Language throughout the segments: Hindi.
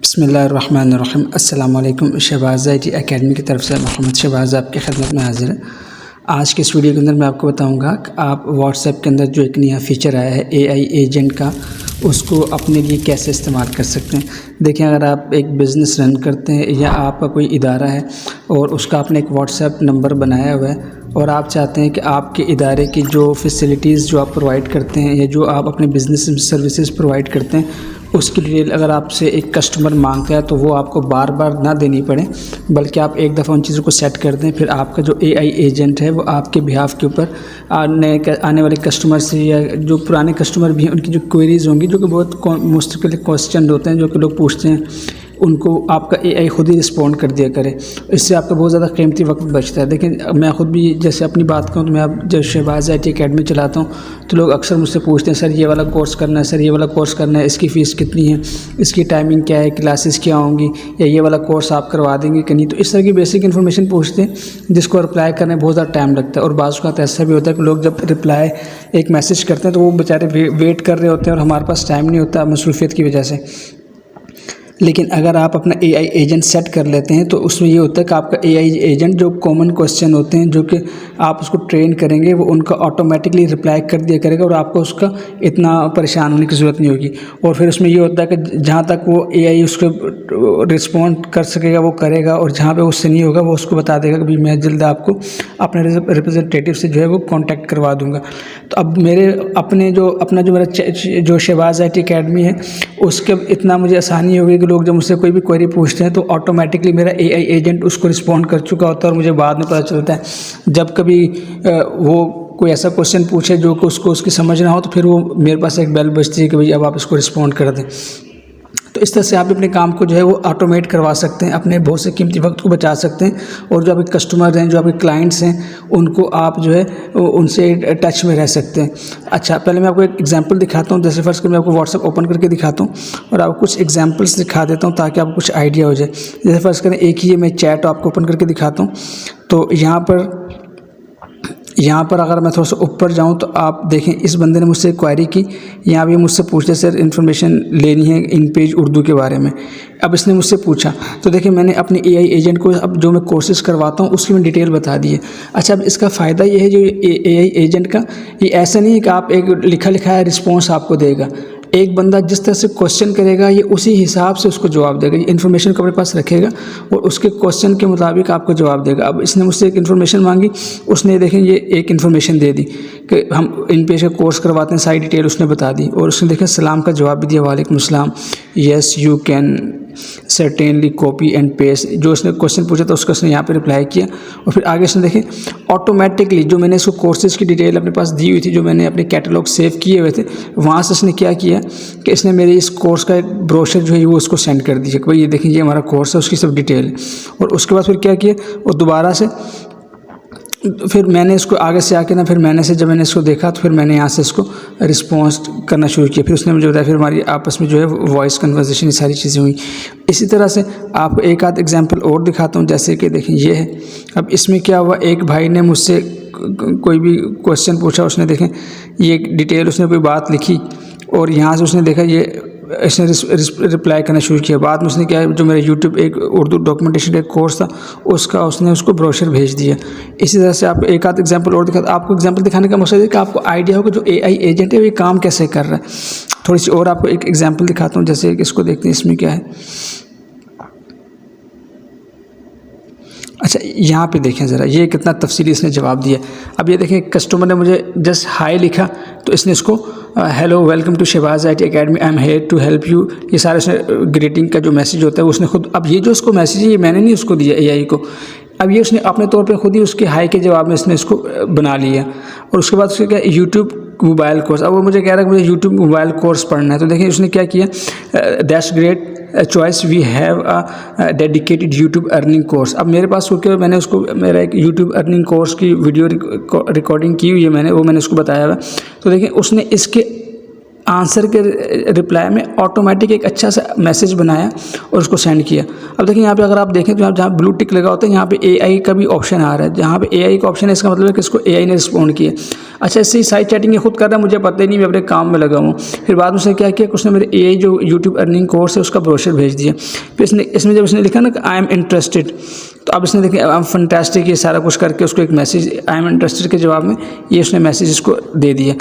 बिस्मिल्लाहिर्रहमानिर्रहीम। अस्सलाम वालेकुम। शहबाज़ IT एकेडमी की तरफ से मोहम्मद शहबाज़ आपकी खिदमत में हाज़िर है। आज के इस वीडियो के अंदर मैं आपको बताऊंगा कि आप व्हाट्सएप के अंदर जो एक नया फ़ीचर आया है AI एजेंट का, उसको अपने लिए कैसे इस्तेमाल कर सकते हैं। देखिए, अगर आप एक बिज़नेस रन करते हैं या आपका कोई इदारा है और उसका आपने एक व्हाट्सएप नंबर बनाया हुआ है और आप चाहते हैं कि आपके इदारे की जो फैसिलिटीज़ जो आप प्रोवाइड करते हैं या जो आप अपने बिज़नेस सर्विसेज प्रोवाइड करते हैं उसकी डिटेल अगर आपसे एक कस्टमर मांगता है तो वो आपको बार बार ना देनी पड़े, बल्कि आप एक दफ़ा उन चीज़ों को सेट कर दें। फिर आपका जो AI एजेंट है वो आपके बिहाफ के ऊपर आने वाले कस्टमर से या जो पुराने कस्टमर भी हैं उनकी जो क्वेरीज़ होंगी, जो कि बहुत मुश्किल क्वेश्चन होते हैं जो कि लोग पूछते हैं, उनको आपका AI खुद ही रिस्पॉन्ड कर दिया करे। इससे आपका बहुत ज़्यादा कीमती वक्त बचता है। देखिए, मैं ख़ुद भी जैसे अपनी बात करूँ तो मैं अब जब शहबाज़ IT एकेडमी चलाता हूँ तो लोग अक्सर मुझसे पूछते हैं, सर ये वाला कोर्स करना है, सर ये वाला कोर्स करना है, इसकी फ़ीस कितनी है, इसकी टाइमिंग क्या है, क्लासेस क्या होंगी, या ये वाला कोर्स आप करवा देंगे कि नहीं। तो इस तरह की बेसिक इन्फॉर्मेशन पूछते हैं जिसको रिप्लाई करने में बहुत ज़्यादा टाइम लगता है। और बाज़ औक़ात ऐसा भी होता है कि लोग जब रिप्लाई एक मैसेज करते हैं तो वो बेचारे वेट कर रहे होते हैं और हमारे पास टाइम नहीं होता मसरूफ़ियत की वजह से। लेकिन अगर आप अपना AI एजेंट सेट कर लेते हैं तो उसमें ये होता है कि आपका AI एजेंट जो कॉमन क्वेश्चन होते हैं जो कि आप उसको ट्रेन करेंगे वो उनका ऑटोमेटिकली रिप्लाई कर दिया करेगा और आपको उसका इतना परेशान होने की ज़रूरत नहीं होगी। और फिर उसमें ये होता है कि जहाँ तक वो AI उसको रिस्पॉन्ड कर सकेगा वो करेगा, और जहाँ पे उससे नहीं होगा वो उसको बता देगा कि भाई मैं जल्द आपको अपने रिप्रेजेंटेटिव से जो है वो कॉन्टैक्ट करवा दूँगा। तो अब मेरे अपने जो मेरा जो शहबाज़ IT एकेडमी है उसके इतना मुझे आसानी हो गई कि लोग जब मुझसे कोई भी क्वेरी पूछते हैं तो ऑटोमेटिकली मेरा AI एजेंट उसको रिस्पॉन्ड कर चुका होता है। और मुझे बाद में पता चलता है जब कभी वो कोई ऐसा क्वेश्चन पूछे जो कि उसको उसकी समझ ना हो तो फिर वो मेरे पास एक बेल बजती है कि भाई अब आप इसको रिस्पॉन्ड कर दें। तो इस तरह से आप अपने काम को जो है वो ऑटोमेट करवा सकते हैं, अपने बहुत से कीमती वक्त को बचा सकते हैं। और जो आपके कस्टमर हैं, जो आपके क्लाइंट्स हैं, उनको आप जो है उनसे टच में रह सकते हैं। अच्छा, पहले मैं आपको एक एग्जांपल दिखाता हूँ। जैसे फर्स्ट मैं आपको व्हाट्सएप ओपन करके दिखाता हूँ और आपको कुछ एग्जांपल्स दिखा देता हूँ ताकि आपको कुछ आइडिया हो जाए। जैसे फर्स्ट करें एक ही मैं चैट आपको ओपन करके दिखाता हूँ। तो यहाँ पर अगर मैं थोड़ा सा ऊपर जाऊँ तो आप देखें इस बंदे ने मुझसे क्वेरी की। यहाँ भी मुझसे पूछते सर इन्फॉर्मेशन लेनी है इन पेज उर्दू के बारे में। अब इसने मुझसे पूछा तो देखिए मैंने अपने AI एजेंट को अब जो मैं कोर्सेज करवाता हूँ उसकी मैं डिटेल बता दी है। अच्छा, अब इसका फ़ायदा ये है जो AI एजेंट का, ये ऐसा नहीं है कि आप एक लिखा है रिस्पॉन्स आपको देगा। एक बंदा जिस तरह से क्वेश्चन करेगा ये उसी हिसाब से उसको जवाब देगा। ये इन्फॉर्मेशन को अपने पास रखेगा और उसके क्वेश्चन के मुताबिक आपको जवाब देगा। अब इसने मुझसे एक इन्फॉर्मेशन मांगी, उसने देखें ये एक इन्फॉर्मेशन दे दी कि हम इन पेज का कोर्स करवाते हैं, सारी डिटेल उसने बता दी। और उसने देखें सलाम का जवाब भी दिया, वालेकुम सलाम, yes you can certainly copy and paste. जो उसने क्वेश्चन पूछा था उसका उसने यहाँ पे रिप्लाई किया। और फिर आगे उसने देखें ऑटोमेटिकली जो मैंने इसको कोर्सेज की डिटेल अपने पास दी हुई थी, जो मैंने अपने कैटलॉग सेव किए हुए थे, वहाँ से इसने क्या किया कि इसने मेरे इस कोर्स का एक ब्रोशर जो है वो उसको सेंड कर दीजिए कि भाई ये देखें ये हमारा कोर्स है, उसकी सब डिटेल है। और उसके बाद फिर क्या किया, और दोबारा से फिर मैंने इसको आगे से आके जब मैंने इसको देखा तो फिर मैंने यहाँ से इसको रिस्पॉन्स करना शुरू किया। फिर उसने मुझे बताया, फिर हमारी आपस में जो है वॉइस कन्वर्सेशन ये सारी चीज़ें हुई। इसी तरह से आपको एक आध एग्जांपल और दिखाता हूँ। जैसे कि देखें ये है, अब इसमें क्या हुआ, एक भाई ने मुझसे कोई भी क्वेश्चन पूछा, उसने देखें ये डिटेल उसने कोई बात लिखी और यहाँ से उसने देखा ये इसने रिप्लाई करना शुरू किया। बाद में उसने क्या है, जो मेरा यूट्यूब एक उर्दू डॉक्यूमेंटेशन का एक कोर्स था उसने उसको ब्रोशर भेज दिया। इसी तरह से आप एक आध एग्जांपल और आपको एग्जांपल दिखाने का मकसद है कि आपको आइडिया हो कि जो AI एजेंट है वो काम कैसे कर रहा है। थोड़ी सी और आपको एक एग्जांपल दिखाता हूँ। जैसे इसको देखते हैं इसमें क्या है। अच्छा, यहाँ पे देखें ज़रा ये कितना तफसीली इसने जवाब दिया। अब ये देखें कस्टमर ने मुझे जस्ट हाय लिखा तो इसने इसको hello welcome to Shahbaz IT academy, I am here to help you, ये सारे उसने ग्रीटिंग का जो मैसेज होता है उसने खुद, अब ये जो उसको मैसेज है ये मैंने नहीं उसको दिया AI को, अब ये उसने अपने तौर पे खुद ही उसके हाई के जवाब में इसने इसको बना लिया। और उसके बाद उसके क्या यूट्यूब मोबाइल कोर्स, अब वो मुझे कह रहा है कि मुझे यूट्यूब मोबाइल कोर्स पढ़ना है। तो देखिए उसने क्या किया, that's great choice, we have a dedicated YouTube earning course. अब मेरे पास क्योंकि मैंने उसको मेरा एक यूट्यूब अर्निंग कोर्स की वीडियो रिकॉर्डिंग की हुई है, मैंने उसको बताया हुआ। तो देखिए उसने इसके आंसर के रिप्लाई में ऑटोमेटिक एक अच्छा सा मैसेज बनाया और उसको सेंड किया। अब देखिए यहाँ पे अगर आप देखें तो यहाँ जहाँ ब्लू टिक लगा होता है यहाँ पे AI का भी ऑप्शन आ रहा है। जहाँ पे AI का ऑप्शन है इसका मतलब है कि इसको AI ने रिस्पॉन्ड किया। अच्छा, इससे साइड चैटिंग ये खुद कर रहा है, मुझे पता ही नहीं, मैं अपने काम में लगा हूँ। फिर बाद में उसने क्या किया, उसने मेरे AI जो यूट्यूब अर्निंग कोर्स है उसका ब्रोशर भेज दिया। फिर इसमें जब इसने लिखा ना कि आई एम इंटरेस्टेड, तो अब इसने देखिए आई एम फैंटास्टिक ये सारा कुछ करके उसको एक मैसेज आई एम इंटरेस्टेड के जवाब में ये उसने मैसेज इसको दे दिया।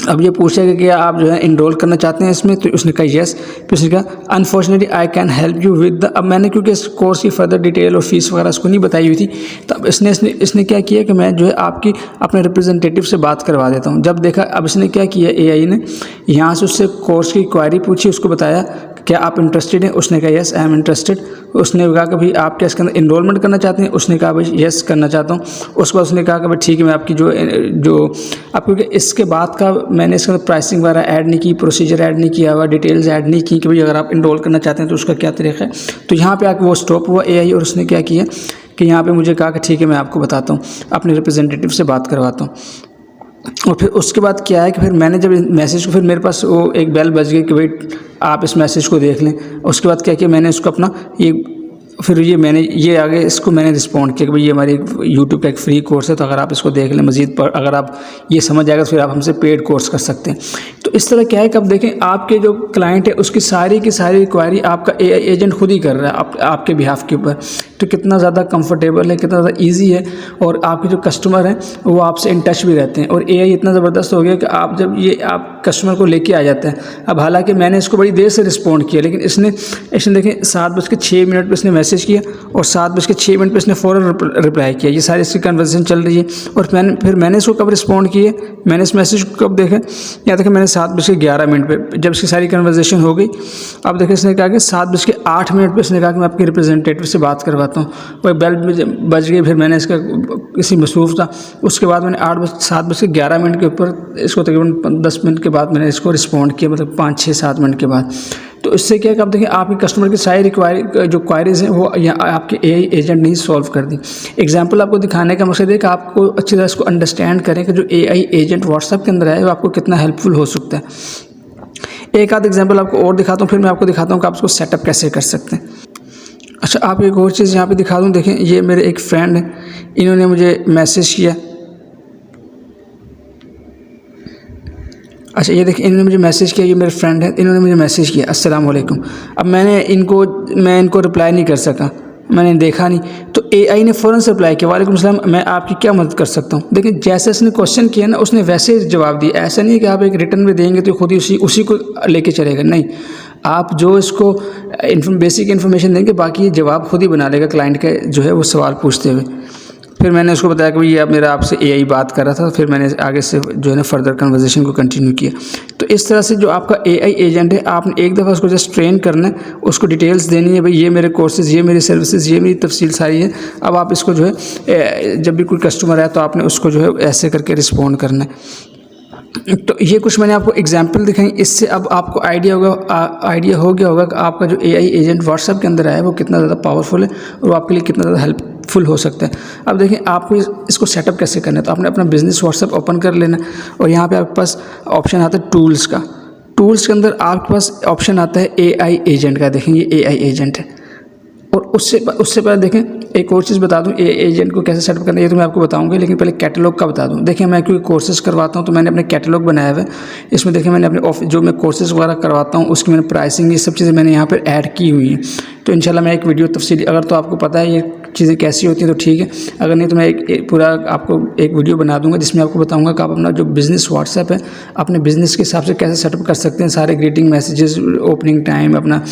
अब ये पूछेगा कि आप जो है इनरोल करना चाहते हैं इसमें, तो उसने कहा येस। फिर उसने कहा unfortunately I can help you with the, अब मैंने क्योंकि इस कोर्स की फर्दर डिटेल और फीस वगैरह उसको नहीं बताई हुई थी, तो अब इसने क्या किया कि मैं जो है आपकी अपने रिप्रेजेंटेटिव से बात करवा देता हूँ। जब देखा, अब इसने क्या किया, AI ने यहाँ से उससे कोर्स की क्वारी पूछी, उसको बताया क्या आप इंटरेस्टेड हैं, उसने कहा येस आई एम इंटरेस्टेड। उसने कहा कि भाई आप क्या इसके अंदर इनरोलमेंट करना चाहते हैं, उसने कहा भाई येस करना चाहता हूँ। उसके बाद उसने कहा कि भाई ठीक है, मैं आपकी जो आप, क्योंकि इसके बाद का मैंने इसके अंदर प्राइसिंग वगैरह ऐड नहीं की, प्रोसीजर ऐड नहीं किया हुआ, डिटेल्स ऐड नहीं की कि भाई अगर आप इनरोल करना चाहते हैं तो उसका क्या तरीका है। तो यहाँ पे आके वो स्टॉप हुआ AI और उसने क्या किया कि यहाँ पे मुझे कहा कि ठीक है मैं आपको बताता हूँ, अपने रिप्रेजेंटेटिव से बात करवाता हूँ। और फिर उसके बाद क्या है कि फिर मैंने जब मैसेज को, फिर मेरे पास वो एक बेल बज गई कि भाई आप इस मैसेज को देख लें। उसके बाद क्या किया, मैंने उसको अपना ये आगे इसको मैंने रिस्पॉन्ड किया कि भाई ये हमारी यूट्यूब का एक फ्री कोर्स है, तो अगर आप इसको देख लें मज़ीद पर अगर आप ये समझ आएगा तो फिर आप हमसे पेड कोर्स कर सकते हैं। तो इस तरह क्या है कि अब देखें आपके जो क्लाइंट है उसकी सारी की सारी रिक्वायरी आपका AI एजेंट खुद ही कर रहा है आपके बिहाफ के ऊपर। तो कितना ज़्यादा कंफर्टेबल है, कितना ज़्यादा ईजी है, और आपके जो कस्टमर हैं वो आपसे इन टच भी रहते हैं। और AI इतना ज़बरदस्त हो गया कि आप जब ये आप कस्टमर को लेके आ जाते हैं। अब हालांकि मैंने इसको बड़ी देर से रिस्पॉन्ड किया, लेकिन इसने देखें 7:06 पे इसने मैसेज किया और 7:06 पे इसने फ़ौरन रिप्लाई किया। ये सारी इसकी कन्वर्सेशन चल रही है। और फिर मैंने इसको कब रिस्पॉन्ड किए, मैंने इस मैसेज को कब देखा, यहाँ देखें मैंने 7:11 पे जब इसकी सारी कन्वर्सेशन हो गई। अब देखें इसने कहा कि 7:08 पे इसने कहा कि मैं आपके रिप्रेजेंटेटिव से बात करवाता हूँ। वही बेल बज गई, फिर मैंने इसका किसी मसरूफ़ था। उसके बाद मैंने 7:11 के ऊपर इसको तकरीबन 10 मिनट के बाद मैंने इसको रिस्पॉन्ड किया, मतलब 5, 6, 7 मिनट के बाद। तो इससे क्या है कि आप देखिए आपके कस्टमर की सारी जो क्वारीज़ हैं वो आपके AI एजेंट ने सॉल्व कर दी। एग्जांपल आपको दिखाने का मकसद है कि आपको अच्छी तरह इसको अंडरस्टैंड करें कि जो AI एजेंट व्हाट्सएप के अंदर है वो आपको कितना हेल्पफुल हो सकता है। एक आध एग्जांपल आपको और दिखाता हूँ, फिर मैं आपको दिखाता हूँ कि आप इसको सेटअप कैसे कर सकते हैं। अच्छा, आप एक और चीज़ यहाँ पे दिखा दूँ, देखें ये मेरे एक फ्रेंड हैं, इन्होंने मुझे मैसेज किया। अच्छा, ये देखिए इन्होंने मुझे मैसेज किया, ये मेरे फ्रेंड है, इन्होंने मुझे मैसेज किया अस्सलाम वालेकुम। अब मैं इनको रिप्लाई नहीं कर सका, मैंने देखा नहीं, तो AI ने फ़ौरन से रिप्लाई किया वालेकुम सलाम, मैं आपकी क्या मदद कर सकता हूँ। देखिए जैसे उसने क्वेश्चन किया ना उसने वैसे जवाब दिया। ऐसा नहीं है कि आप एक रिटर्न में देंगे तो खुद ही उसी को लेके चलेगा, नहीं, आप जो इसको बेसिक इन्फॉर्मेशन देंगे बाकी ये जवाब खुद ही बना लेगा क्लाइंट का जो है वो सवाल पूछते हुए। फिर मैंने उसको बताया कि ये अब मेरा आपसे AI बात कर रहा था, फिर मैंने आगे से जो है ना फर्दर कन्वर्सेशन को कंटिन्यू किया। तो इस तरह से जो आपका AI एजेंट है, आपने एक दफ़ा उसको जस्ट ट्रेन करना है, उसको डिटेल्स देनी है, भाई ये मेरे कोर्सेज़, ये मेरी सर्विसेज, ये मेरी तफसील सारी है। अब आप इसको जो है जब भी कोई कस्टमर है तो आपने उसको जो है ऐसे करके रिस्पॉन्ड करना है। तो ये कुछ मैंने आपको एग्जांपल दिखाई, इससे अब आपको आइडिया हो गया होगा कि आपका जो AI एजेंट व्हाट्सएप के अंदर है वो कितना ज़्यादा पावरफुल है और वो आपके लिए कितना ज़्यादा हेल्पफुल हो सकता है। अब देखिए आपको इसको सेटअप कैसे करना है, तो आपने अपना बिजनेस व्हाट्सएप ओपन कर लेना और यहाँ पे आपके पास ऑप्शन आता है टूल्स का। टूल्स के अंदर आपके पास ऑप्शन आता है AI एजेंट का। देखें ये AI एजेंट है। और उससे पहले देखें एक और चीज़ बता दूं, AI एजेंट को कैसे सेटअप करना है ये तो मैं आपको बताऊंगा, लेकिन पहले कैटलॉग का बता दूं। देखिए मैं क्योंकि कोर्सेज़ करवाता हूं तो मैंने अपने कैटलॉग बनाया हुआ है। इसमें देखिए मैंने अपने जो मैं कोर्सेज़ वगैरह करवाता हूं उसकी मैंने प्राइसिंग ये सब चीज़ें मैंने यहाँ पर ऐड की हुई हैं। तो इंशाल्लाह मैं एक वीडियो तफसीली, अगर तो आपको पता है ये चीज़ें कैसी होती हैं तो ठीक है, अगर नहीं तो मैं एक पूरा आपको एक वीडियो बना दूंगा जिसमें आपको बताऊंगा कि आप अपना जो बिज़नेस व्हाट्सएप है अपने बिज़नेस के हिसाब से कैसे सेटअप कर सकते हैं। सारे ग्रीटिंग मैसेजेस, ओपनिंग टाइम, अपना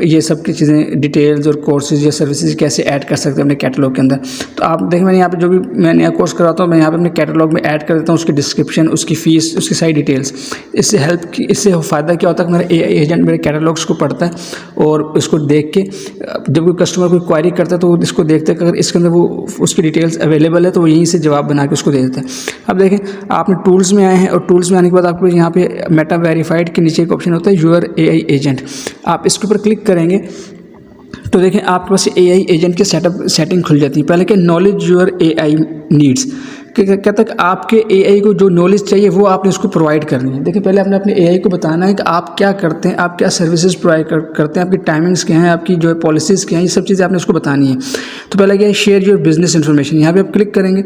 ये सब की चीज़ें, डिटेल्स और कोर्सेज या सर्विसेज कैसे ऐड कर सकते हैं अपने कैटलॉग के अंदर। तो आप देखें मैंने यहाँ पे जो भी मैं नया कोर्स कराता हूँ मैं यहाँ पे अपने कैटलॉग में ऐड कर देता हूँ उसकी डिस्क्रिप्शन, उसकी फ़ीस, उसकी सारी डिटेल्स। इससे फ़ायदा क्या होता है कि मेरा AI एजेंट मेरे कैटलॉग्स को पढ़ता है और इसको देख के जब कोई कस्टमर कोई क्वारी करता है तो इसको देखते हैं कि अगर इसके अंदर वो उसकी डिटेल्स अवेलेबल है तो वो यहीं से जवाब बना के उसको दे देता है। अब देखें आपने टूल्स में आए हैं और टूल्स में आने के बाद आपको यहाँ पे मेटा वेरीफाइड के नीचे एक ऑप्शन होता है योर AI एजेंट। आप इसके ऊपर क्लिक करेंगे तो देखें आपके पास AI एजेंट की सेटिंग खुल जाती है। पहले कि नॉलेज योर AI नीड्स, कहता है कि आपके एआई को जो नॉलेज चाहिए वो आपने उसको प्रोवाइड करनी है। देखिए पहले आपने अपने एआई को बताना है कि आप क्या करते हैं, आप क्या सर्विसेज प्रोवाइड करते हैं, आपकी टाइमिंग्स क्या हैं, आपकी जो है पॉलिसीज़ क्या हैं, ये सब चीज़ें आपने उसको बतानी है। तो पहले क्या है, शेयर योर बिजनेस इन्फॉर्मेशन, यहाँ पे आप क्लिक करेंगे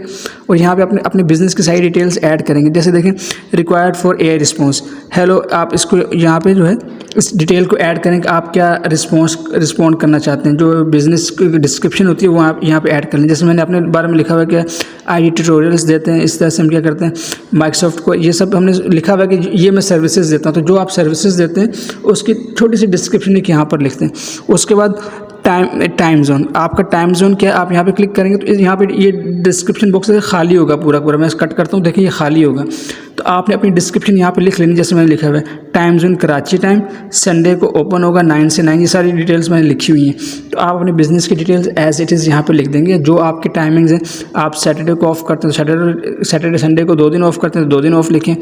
और यहाँ पे अपने अपने बिजनेस की सारी डिटेल्स ऐड करेंगे। जैसे देखें required for AI response, hello, आप इसको यहाँ पे जो है इस डिटेल को ऐड करें कि आप क्या रिस्पॉन्ड करना चाहते हैं। जो बिज़नेस की डिस्क्रिप्शन होती है वो आप यहाँ पे ऐड कर लें। जैसे मैंने अपने बारे में लिखा हुआ है कि आईटी ट्यूटोरियल्स देते हैं, इस तरह से हम क्या करते हैं माइक्रोसॉफ्ट को, ये सब हमने लिखा हुआ है कि ये मैं सर्विसेज देता हूँ। तो जो आप सर्विसेज देते हैं उसकी छोटी सी डिस्क्रिप्शन एक यहाँ पर लिखते हैं। उसके बाद टाइम जोन, आपका टाइम जोन क्या है, आप यहाँ पे क्लिक करेंगे तो यहाँ पे ये डिस्क्रिप्शन बॉक्स खाली होगा पूरा। मैं कट करता हूँ, देखिए ये खाली होगा। तो आपने अपनी डिस्क्रिप्शन यहाँ पे लिख लेनी, जैसे मैंने लिखा हुआ है time zone Karachi time, Sunday को ओपन होगा 9 से 9, ये सारी डिटेल्स मैंने लिखी हुई हैं। तो आप अपने बिजनेस की डिटेल्स एज इट इज़ यहाँ पे लिख देंगे। जो आपकी टाइमिंग्स हैं, आप सैटरडे को ऑफ करते हैं सैटरडे संडे को 2 दिन ऑफ करते हैं तो 2 दिन ऑफ लिखें।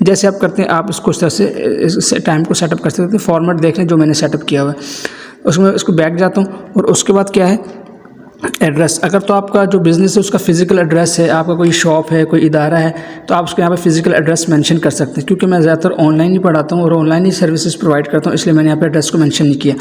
जैसे आप करते हैं आप उसको उस तरह से टाइम को सेटअप कर सकते हैं। फॉर्मेट देख लें जो मैंने सेटअप किया हुआ है, उसमें उसको बैक जाता हूँ। और उसके बाद क्या है एड्रेस, अगर तो आपका जो बिज़नेस है उसका फिजिकल एड्रेस है, आपका कोई शॉप है, कोई इदारा है, तो आप उसको यहाँ पे फिजिकल एड्रेस मेंशन कर सकते हैं। क्योंकि मैं ज़्यादातर ऑनलाइन ही पढ़ाता हूँ और ऑनलाइन ही सर्विसेज प्रोवाइड करता हूँ, इसलिए मैंने यहाँ पे एड्रेस को मेंशन नहीं किया।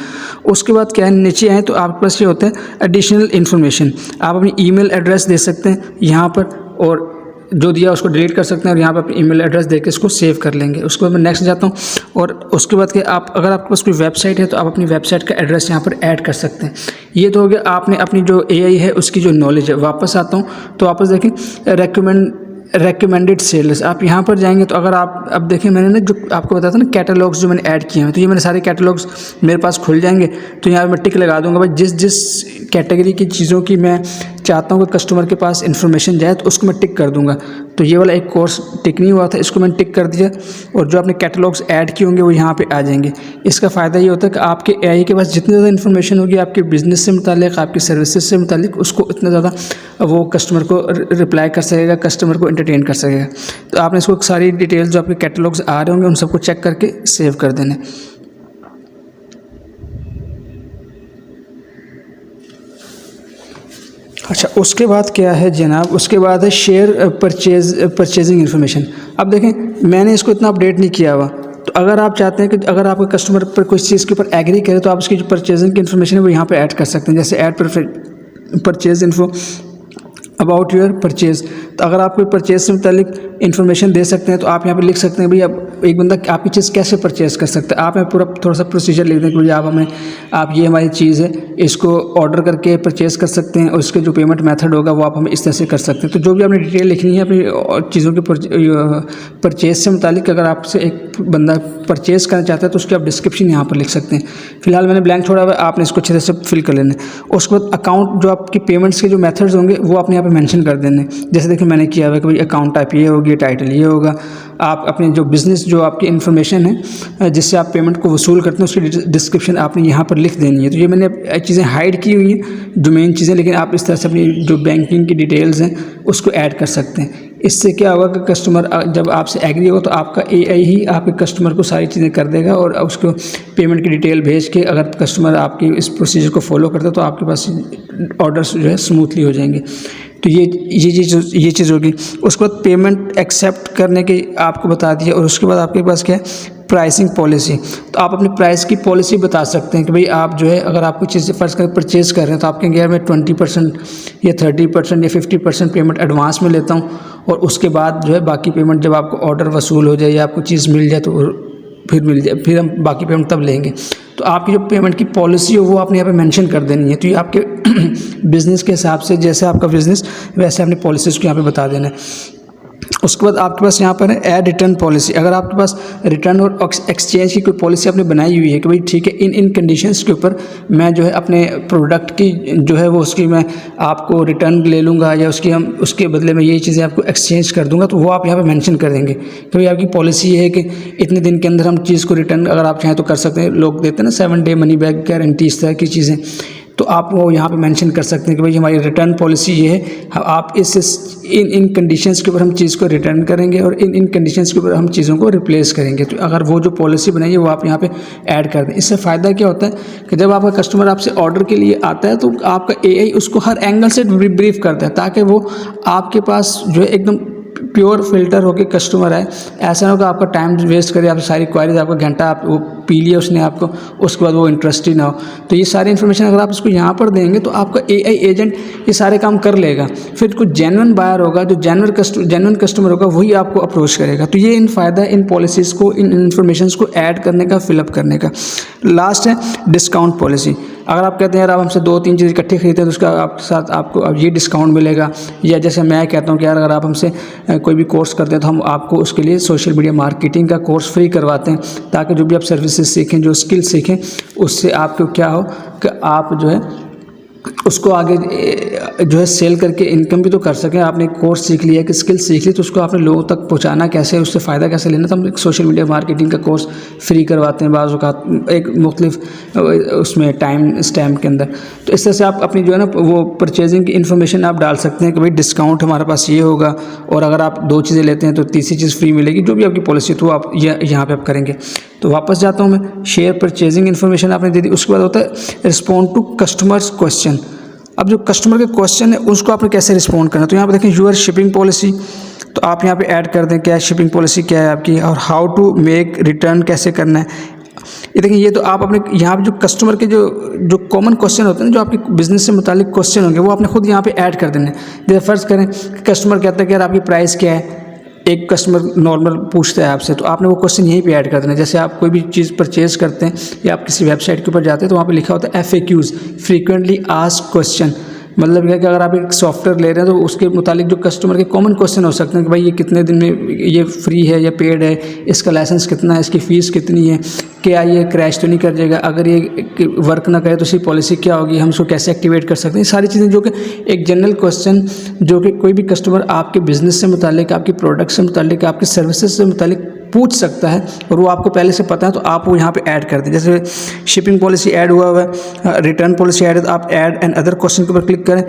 उसके बाद क्या है, नीचे आए तो आपके पास ये होता है एडिशनल इन्फॉर्मेशन, आप अपनी ईमेल एड्रेस दे सकते हैं यहाँ पर, और जो दिया उसको डिलीट कर सकते हैं और यहाँ पर अपनी ईमेल एड्रेस देके इसको सेव कर लेंगे। उसके बाद मैं नेक्स्ट जाता हूँ। और उसके बाद कि आप अगर आपके पास कोई वेबसाइट है तो आप अपनी वेबसाइट का एड्रेस यहाँ पर ऐड कर सकते हैं। ये तो हो गया आपने अपनी जो एआई है उसकी जो नॉलेज है। वापस आता हूँ तो वापस देखें रेकमेंडेड सेल्स, आप यहाँ पर जाएंगे तो अगर आप अब देखें मैंने ना जो आपको बताया था ना कैटलॉग्स जो मैंने ऐड किए हैं, तो ये मैंने सारे कैटलॉग्स मेरे पास खुल जाएंगे। तो यहाँ पर मैं टिक लगा दूंगा भाई जिस कैटेगरी की चीज़ों की मैं चाहता हूँ कि कस्टमर के पास इन्फॉर्मेशन जाए तो उसको मैं टिक कर दूंगा। तो ये वाला एक कोर्स टिक नहीं हुआ था, इसको मैंने टिक कर दिया और जो आपने कैटलॉग्स ऐड किए होंगे वो यहाँ पे आ जाएंगे। इसका फ़ायदा ये होता है कि आपके एआई के पास जितनी ज़्यादा इन्फॉर्मेशन होगी आपके बिज़नेस से मुतालिक, आपकी सर्विसेज से मुतालिक, उसको इतना ज़्यादा वो कस्टमर को रिप्लाई कर सकेगा, कस्टमर को एंटरटेन कर सकेगा। तो आपने इसको सारी डिटेल्स जो आपके कैटलॉग्स आ रहे होंगे उन सबको चेक करके सेव कर देने। अच्छा, उसके बाद क्या है जनाब, उसके बाद है शेयर परचेजिंग इन्फॉर्मेशन। अब देखें मैंने इसको इतना अपडेट नहीं किया हुआ, तो अगर आप चाहते हैं कि अगर आपके कस्टमर पर कोई चीज़ के ऊपर एग्री करे तो आप उसकी जो परचेजिंग की इन्फॉर्मेशन है वो यहाँ पे ऐड कर सकते हैं। जैसे add purchase info about your purchase. तो अगर आप कोई परचेज से मुतालिक इन्फॉर्मेशन दे सकते हैं तो आप यहाँ पे लिख सकते हैं भाई अब एक बंदा आपकी चीज़ कैसे परचेज़ कर सकता है। आप यहाँ पूरा थोड़ा सा प्रोसीजर लिख दें कि भाई आप ये हमारी चीज़ है इसको ऑर्डर करके परचेज़ कर सकते हैं और इसके जो पेमेंट मेथड होगा वो आप हमें इस तरह से कर सकते हैं। तो जो भी आपने डिटेल लिखनी है अपनी चीज़ों के परचेज़ से मुतालिक, अगर आपसे एक बंदा परचेज़ करना चाहता है तो उसकी आप डिस्क्रिप्शन यहाँ पर लिख सकते हैं। फिलहाल मैंने ब्लैंक छोड़ा हुआ है, आपने इसको अच्छे से फिल कर लेना है। उसके बाद अकाउंट जो आपकी पेमेंट्स के जो मेथड्स होंगे वो आपने यहाँ पे मेंशन कर देने। जैसे देखिए मैंने किया हुआ है कि भाई अकाउंट टाइप ये होगी, टाइटल ये होगा। आप अपने जो बिज़नेस जो आपकी इन्फॉर्मेशन है जिससे आप पेमेंट को वसूल करते हैं उसकी डिस्क्रिप्शन आपने यहाँ पर लिख देनी है। तो ये मैंने चीज़ें हाइड की हुई हैं जो मेन चीज़ें, लेकिन आप इस तरह से अपनी जो बैंकिंग की डिटेल्स हैं उसको ऐड कर सकते हैं। इससे क्या होगा कि कस्टमर जब आपसे एग्री होगा तो आपका एआई ही आपके कस्टमर को सारी चीज़ें कर देगा और उसको पेमेंट की डिटेल भेज के अगर कस्टमर आपकी इस प्रोसीजर को फॉलो करता है तो आपके पास ऑर्डर्स जो है स्मूथली हो जाएंगे। तो ये चीज़ होगी। उसके बाद पेमेंट एक्सेप्ट करने की आपको बता दिया। और उसके बाद आपके पास क्या है प्राइसिंग पॉलिसी। तो आप अपनी प्राइस की पॉलिसी बता सकते हैं कि भाई आप जो है अगर आप कोई चीज़ फ़र्ज़ कर परचेज़ कर रहे हैं तो आपके यार मैं 20% या 30% या 50% पेमेंट एडवांस में लेता हूँ और उसके बाद जो है बाकी पेमेंट जब आपको ऑर्डर वसूल हो जाए या आपको चीज़ मिल जाए तो फिर हम बाकी पेमेंट तब लेंगे। तो आपकी जो पेमेंट की पॉलिसी हो वो आपने यहाँ पे मेंशन कर देनी है। तो ये आपके बिज़नेस के हिसाब से जैसे आपका बिज़नेस वैसे आपने पॉलिसीज़ को यहाँ पे बता देना है। उसके बाद आपके पास यहाँ पर है ऐड रिटर्न पॉलिसी। अगर आपके पास रिटर्न और एक्सचेंज की कोई पॉलिसी आपने बनाई हुई है कि भाई ठीक है इन कंडीशंस के ऊपर मैं जो है अपने प्रोडक्ट की जो है वो उसकी मैं आपको रिटर्न ले लूँगा या उसके बदले में ये चीज़ें आपको एक्सचेंज कर दूँगा, तो वो आप यहाँ पे मेंशन कर देंगे कि भाई आपकी पॉलिसी ये है कि इतने दिन के अंदर हम चीज़ को रिटर्न अगर आप चाहें तो कर सकते हैं। लोग देते हैं ना 7 डे मनी बैक गारंटी, इस तरह की चीज़ें। तो आप वो यहाँ पे मेंशन कर सकते हैं कि भाई हमारी रिटर्न पॉलिसी ये है, आप इन कंडीशंस के ऊपर हम चीज़ को रिटर्न करेंगे और इन कंडीशंस के ऊपर हम चीज़ों को रिप्लेस करेंगे। तो अगर वो जो पॉलिसी बनाई है वो आप यहाँ पे ऐड कर दें। इससे फ़ायदा क्या होता है कि जब आपका कस्टमर आपसे ऑर्डर के लिए आता है तो आपका AI उसको हर एंगल से ब्रीफ करता है, ताकि वो आपके पास जो है एकदम प्योर फिल्टर होकर कस्टमर आए। ऐसा ना हो कि आपका टाइम वेस्ट करे, आप सारी क्वारीज आपका घंटा आप वो पी लिया उसने आपको, उसके बाद वो इंटरेस्ट ही ना हो। तो ये सारी इन्फॉर्मेशन अगर आप इसको यहाँ पर देंगे तो आपका AI एजेंट ये सारे काम कर लेगा। फिर कुछ जेन्युइन बायर होगा, जो जेन्युइन कस्टमर होगा वही आपको अप्रोच करेगा। तो ये इन फ़ायदा इन पॉलिसीज़ को, इन इन्फॉर्मेशन को ऐड करने का, फिलअप करने का। लास्ट है डिस्काउंट पॉलिसी। अगर आप कहते हैं यार आप हमसे 2-3 चीज़ इकट्ठी खरीदते हैं तो उसका आपके साथ आपको अब ये डिस्काउंट मिलेगा, या जैसे मैं कहता हूँ कि यार अगर आप हमसे कोई भी कोर्स करते हैं तो हम आपको उसके लिए सोशल मीडिया मार्केटिंग का कोर्स फ्री करवाते हैं, ताकि जो भी आप सर्विसेज सीखें, जो स्किल सीखें, उससे आपको क्या हो कि आप जो है उसको आगे जो है सेल करके इनकम भी तो कर सकें। आपने कोर्स सीख लिया, कि स्किल सीख ली, तो उसको आपने लोगों तक पहुंचाना कैसे, उससे फ़ायदा कैसे लेना। तो हम एक सोशल मीडिया मार्केटिंग का कोर्स फ्री करवाते हैं बाज़ औक़ात एक मुख्तलिफ उसमें टाइम स्टैम्प के अंदर। तो इस तरह से आप अपनी जो है ना वो परचेजिंग की इन्फॉर्मेशन आप डाल सकते हैं कि भाई डिस्काउंट हमारे पास ये होगा, और अगर आप 2 चीज़ें लेते हैं तो तीसरी चीज़ फ्री मिलेगी। जो भी आपकी पॉलिसी तो आप यहाँ पर आप करेंगे। तो वापस जाता हूँ मैं, शेयर परचेजिंग इन्फॉर्मेशन आपने दे दी। उसके बाद होता है रिस्पॉन्ड टू कस्टमर्स क्वेश्चन। अब जो कस्टमर के क्वेश्चन है उसको आपने कैसे रिस्पॉन्ड करना है। तो यहाँ पे देखें यूर शिपिंग पॉलिसी, तो आप यहाँ पे ऐड कर दें क्या शिपिंग पॉलिसी क्या है आपकी, और हाउ टू मेक रिटर्न कैसे करना है। ये देखिए, ये तो आप अपने यहाँ पे जो कस्टमर के जो कॉमन क्वेश्चन होते हैं ना, जो आपके बिजनेस से मुतालिक क्वेश्चन होंगे, वो आपने खुद यहाँ पे ऐड कर देने। जैसे फ़र्ज़ करें कस्टमर कहता है कि यार आपकी प्राइस क्या है, एक कस्टमर नॉर्मल पूछता है आपसे, तो आपने वो क्वेश्चन यहीं पे ऐड कर देना। जैसे आप कोई भी चीज़ परचेज़ करते हैं या आप किसी वेबसाइट के ऊपर जाते हैं तो वहाँ पे लिखा होता है FAQs, फ्रीक्वेंटली आस्क्ड क्वेश्चन। मतलब क्या कि अगर आप एक सॉफ्टवेयर ले रहे हैं तो उसके मुतालिक जो कस्टमर के कॉमन क्वेश्चन हो सकते हैं कि भाई ये कितने दिन में ये फ्री है या पेड है, इसका लाइसेंस कितना है, इसकी फ़ीस कितनी है, क्या ये क्रैश तो नहीं कर जाएगा, अगर ये वर्क ना करे तो इसकी पॉलिसी क्या होगी, हम उसको कैसे एक्टिवेट कर सकते हैं। सारी चीज़ें जो कि एक जनरल क्वेश्चन जो कि कोई भी कस्टमर आपके बिज़नेस से मुतालिक, आपकी प्रोडक्ट से मुतालिक, आपकी सर्विसेज से मुतालिक पूछ सकता है और वो आपको पहले से पता है, तो आप वो यहाँ पे ऐड कर दें। जैसे शिपिंग पॉलिसी ऐड हुआ है, रिटर्न पॉलिसी ऐड है, तो आप ऐड एंड अदर क्वेश्चन के ऊपर क्लिक करें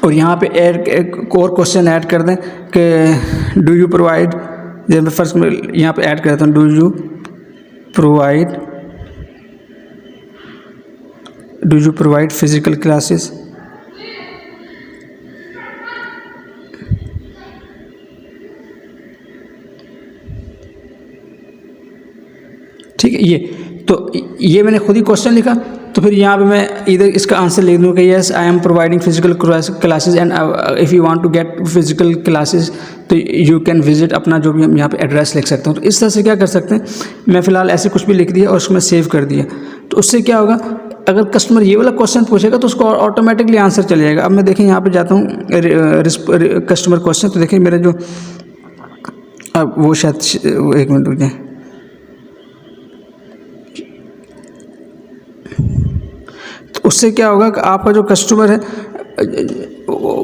और यहाँ पे ऐड एक और क्वेश्चन ऐड कर दें कि डू यू प्रोवाइड, जैसे मैं फर्स्ट में यहाँ पे ऐड कर देता हूँ do you provide physical classes. ठीक है, ये मैंने खुद ही क्वेश्चन लिखा, तो फिर यहाँ पे मैं इधर इसका आंसर लिख दूँ कि yes I am providing physical classes and if you want to get physical classes तो यू कैन विजिट, अपना जो भी हम यहाँ पे एड्रेस लिख सकते हैं। तो इस तरह से क्या कर सकते हैं, मैं फ़िलहाल ऐसे कुछ भी लिख दिया और उसको मैं सेव कर दिया। तो उससे क्या होगा, अगर कस्टमर ये वाला क्वेश्चन पूछेगा तो उसको ऑटोमेटिकली आंसर चले जाएगा। अब मैं देखें यहाँ पर जाता हूँ कस्टमर क्वेश्चन, तो देखिए मेरा जो अब वो शायद 1 मिनट रुक जाए, उससे क्या होगा कि आपका जो कस्टमर है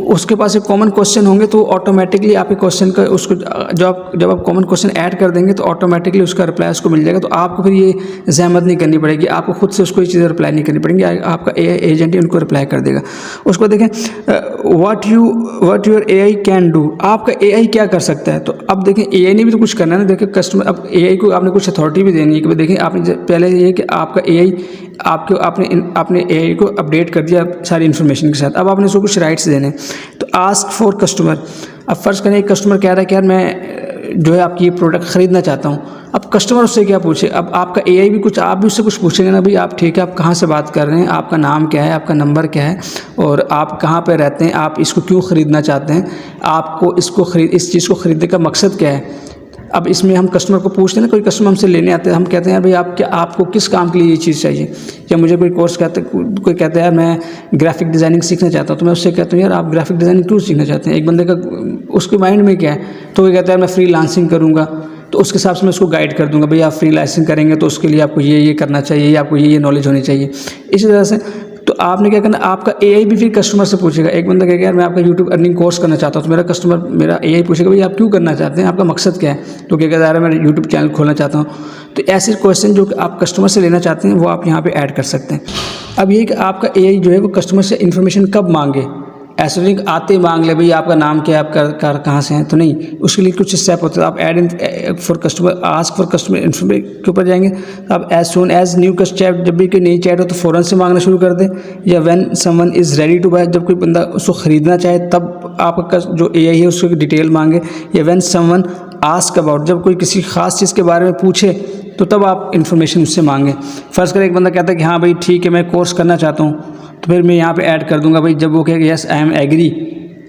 उसके पास एक कॉमन क्वेश्चन होंगे तो ऑटोमेटिकली आपके क्वेश्चन का उसको जब आप कॉमन क्वेश्चन ऐड कर देंगे तो ऑटोमेटिकली उसका रिप्लाई उसको मिल जाएगा। तो आपको फिर ये ज़हमत नहीं करनी पड़ेगी, आपको खुद से उसको ये चीज़ें रिप्लाई नहीं करनी पड़ेंगी, आपका AI एजेंट ही उनको रिप्लाई कर देगा। उसको देखें what your AI can do, आपका AI क्या कर सकता है। तो अब देखें AI ने भी तो कुछ करना है ना। देखिए कस्टमर, अब AI को आपने कुछ अथॉरिटी भी देनी है कि देखिए आपने पहले ये कि आपका AI आपने AI को अपडेट कर दिया सारी इन्फॉर्मेशन के साथ, अब आपने उसको कुछ राइट्स देने। तो आस्क फॉर कस्टमर, अब फ़र्ज़ करें एक कस्टमर कह रहा है कि यार मैं जो है आपकी ये प्रोडक्ट ख़रीदना चाहता हूँ। अब कस्टमर उससे क्या पूछे, अब आपका AI भी कुछ, आप भी उससे कुछ पूछेंगे ना, भाई आप ठीक है, आप कहाँ से बात कर रहे हैं, आपका नाम क्या है, आपका नंबर क्या है और आप कहाँ पर रहते हैं, आप इसको क्यों ख़रीदना चाहते हैं, आपको इस चीज़ को ख़रीदने का मकसद क्या है। अब इसमें हम कस्टमर को पूछते हैं ना, कोई कस्टमर हमसे लेने आते हैं, हम कहते हैं यार भाई आपको किस काम के लिए ये चीज़ चाहिए, या मुझे कोई कोर्स कोई कहता है यार मैं ग्राफिक डिज़ाइनिंग सीखना चाहता हूँ, तो मैं उससे कहता हूँ यार आप ग्राफिक डिज़ाइनिंग क्यों सीखना चाहते हैं। एक बंदे का उसके माइंड में क्या है, तो वो कहता है मैं फ्रीलांसिंग करूँगा, तो उसके हिसाब से मैं उसको गाइड कर दूँगा, भाई आप फ्रीलांसिंग करेंगे तो उसके लिए आपको ये करना चाहिए, आपको ये नॉलेज होनी चाहिए। इसी तरह से तो आपने क्या करना, आपका एआई भी फिर कस्टमर से पूछेगा। एक बंदा कहेगा यार मैं आपका यूट्यूब अर्निंग कोर्स करना चाहता हूँ, तो मेरा कस्टमर, मेरा एआई पूछेगा भाई आप क्यों करना चाहते हैं, आपका मकसद क्या है। तो क्या कहता है यार मैं यूट्यूब चैनल खोलना चाहता हूँ। तो ऐसे क्वेश्चन जो आप कस्टमर से लेना चाहते हैं वो आप यहाँ पे ऐड कर सकते हैं। अब ये कि आपका एआई जो है वो कस्टमर से इन्फॉर्मेशन कब मांगे, ऐसा नहीं आते ही मांग ले भाई आपका नाम क्या है, आप कहाँ से हैं, तो नहीं, उसके लिए कुछ स्टेप होते हैं। आप add for customer, ask for customer information के ऊपर जाएंगे। तो आप as soon as new chat, जब भी कोई नई चैट हो तो फ़ौरन से मांगना शुरू कर दें। या when someone is ready to buy, जब कोई बंदा उसको ख़रीदना चाहे तब आपका जो एआई है उसको डिटेल मांगे। या व्हेन समवन आस्क अबाउट, जब कोई किसी खास चीज़ के बारे में पूछे तो तब आप इन्फॉर्मेशन उससे मांगें। फ़र्ज़ करें एक बंदा कहता है कि हाँ भाई ठीक है मैं कोर्स करना चाहता हूँ, तो फिर मैं यहाँ पे ऐड कर दूंगा भाई, जब वो कहेगा यस आई एम एग्री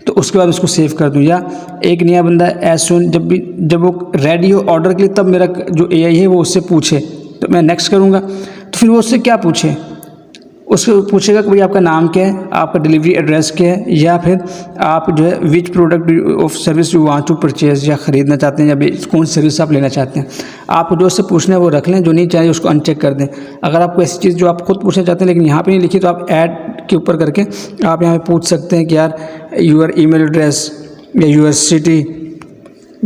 तो उसके बाद उसको सेव कर दूँ। या एक नया बंदा एज सुन, जब वो रेडी हो ऑर्डर के लिए तब मेरा जो एआई है वो उससे पूछे तो मैं नेक्स्ट करूँगा। तो फिर वो उससे क्या पूछे, उसको पूछेगा कि भाई आपका नाम क्या है, आपका डिलीवरी एड्रेस क्या है, या फिर आप जो है which product of service you want to purchase, या ख़रीदना चाहते हैं या कौन सी सर्विस आप लेना चाहते हैं। आप जो उससे पूछना है वो रख लें, जो नहीं चाहिए उसको अनचेक कर दें। अगर आपको ऐसी चीज़ जो आप खुद पूछना चाहते हैं लेकिन यहाँ पे नहीं लिखी तो आप ऐड के ऊपर करके आप यहाँ पे पूछ सकते हैं कि यार यूर ईमेल एड्रेस या your city,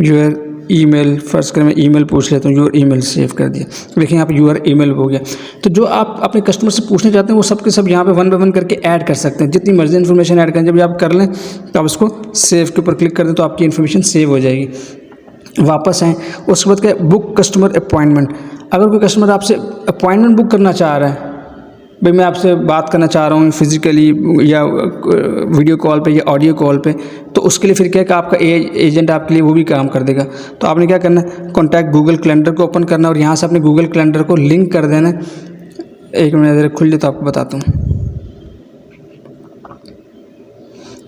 your email, first कर मैं ईमेल पूछ लेता हूँ, यूर ईमेल सेव कर दिया, देखिए यहाँ पे यूर ईमेल हो गया। तो जो आप अपने कस्टमर से पूछना चाहते हैं वो सब के सब यहाँ पे वन बाय वन करके ऐड कर सकते हैं, जितनी मर्जी इन्फॉर्मेशन ऐड करें। जब आप कर लें तो आप उसको सेव के ऊपर क्लिक कर दें तो आपकी इन्फॉर्मेशन सेव हो जाएगी। वापस आएँ, उसके बाद क्या, बुक कस्टमर अपॉइंटमेंट। अगर कोई कस्टमर आपसे अपॉइंटमेंट बुक करना चाह रहा है, भाई मैं आपसे बात करना चाह रहा हूँ फिज़िकली या वीडियो कॉल पे या ऑडियो कॉल पे, तो उसके लिए फिर क्या है कि आपका एजेंट आपके लिए वो भी काम कर देगा। तो आपने क्या करना है, कॉन्टैक्ट गूगल कैलेंडर को ओपन करना और यहाँ से अपने गूगल कैलेंडर को लिंक कर देना। एक मिनट ज़रा खुल जाए तो आपको बताता हूँ।